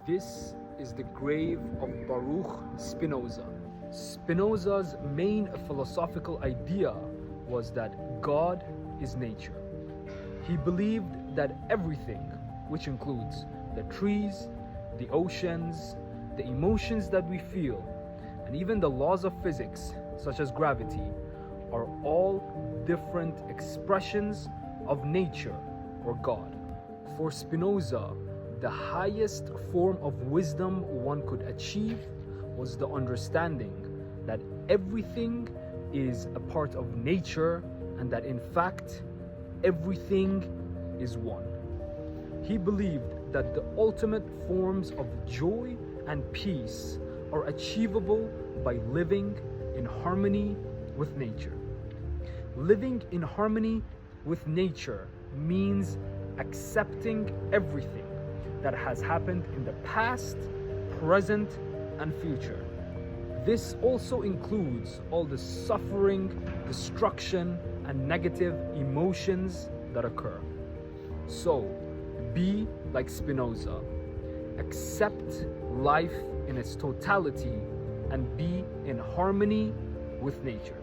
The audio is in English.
This is the grave of Baruch Spinoza. Spinoza's main philosophical idea was that God is nature. He believed that everything, which includes the trees, the oceans, the emotions that we feel, and even the laws of physics, such as gravity, are all different expressions of nature or God. For Spinoza, the highest form of wisdom one could achieve was the understanding that everything is a part of nature and that in fact everything is one. He believed that the ultimate forms of joy and peace are achievable by living in harmony with nature. Living in harmony with nature means accepting everything that has happened in the past, present, and future. This also includes all the suffering, destruction, and negative emotions that occur. So, be like Spinoza. Accept life in its totality and be in harmony with nature.